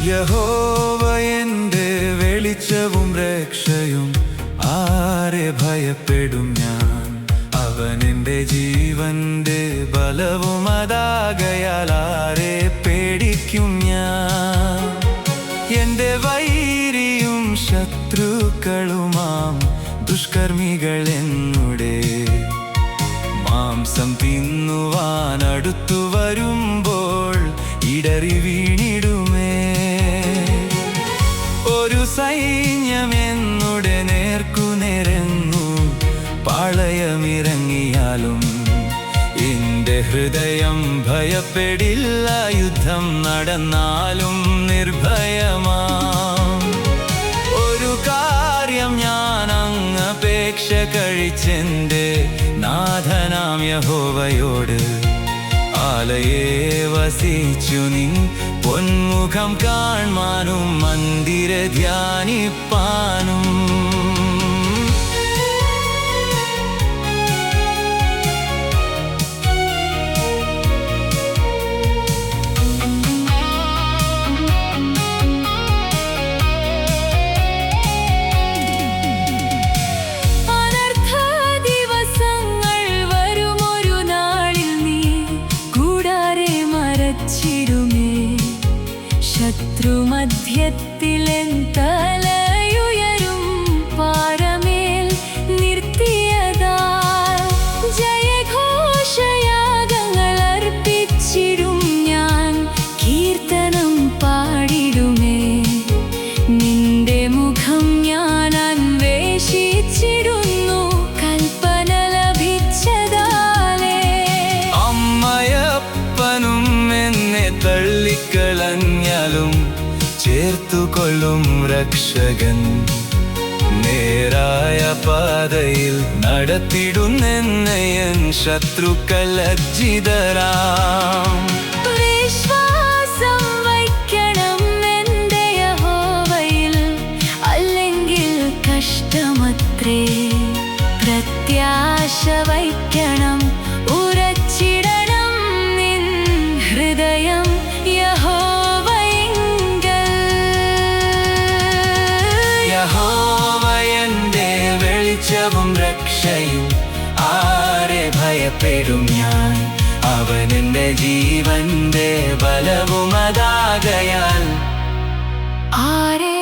യഹോവ എന്റെ വെളിച്ചവും രക്ഷയും, ആരെ ഭയപ്പെടും ഞാൻ? അവൻ എന്റെ ജീവന്റെ ബലവും അതാകയാൽ ആരെ പേടിക്കും ഞാൻ? എന്റെ വൈരിയും ശത്രുക്കളുമാം ദുഷ്കർമ്മികൾ എന്നുടെ മാംസം തിന്നുവാൻ അടുത്തു വരുമ്പോൾ ഇടറി വീണിടുമേ. ഒരു സൈന്യം എന്നുടെ നേർക്കുനിരങ്ങു പാളയമിറങ്ങിയാലും എന്റെ ഹൃദയം ഭയപ്പെടില്ല. യുദ്ധം നടന്നാലും നിർഭയമാം. ഒരു കാര്യം ഞാൻ അങ്ങപേക്ഷ കഴിച്ചെന്റെ നാഥനാം യഹോവയോട്, ആലയെ വസിച്ചു നിൻ പൊന്മുഖം കാൺമാനും മന്ദിര ധ്യാനിപ്പാനും. ശത്രുമധ്യത്തിലെൻ തലയുയരും പാറമേൽ നിർത്തിയതാൽ ജയഘോഷയാഗങ്ങൾ അർപ്പിച്ചിടും ഞാൻ, കീർത്തനം പാടിടുമേ. നിന്റെ മുഖം ഞാൻ അന്വേഷിച്ചിടുന്നു, കൽപ്പന ലഭിച്ചതാലേ. അമ്മയപ്പനും എന്നെ തള്ളിക്കളഞ്ഞാലും ചേർത്തുകൊള്ളും രക്ഷകൻ. നേരായ പാതയിൽ നടത്തിടുന്നെന്നെ എൻ ശത്രുക്കൾ ലജ്ജിതരാം. വിശ്വാസം വയ്ക്കണം എന്റെ യഹോവയിൽ, അല്ലെങ്കിൽ കഷ്ടമത്രേ. പ്രത്യാശ വയ്ക്കണം, ഉറച്ചിടണം നിൻ ഹൃദയം യഹോവ എന്റെ വെളിച്ചവും രക്ഷയും, ആരെ ഭയപ്പെടും ഞാൻ? അവൻ എന്റെ ജീവന്റെ ബലവും അതാകയാൽ ആരെ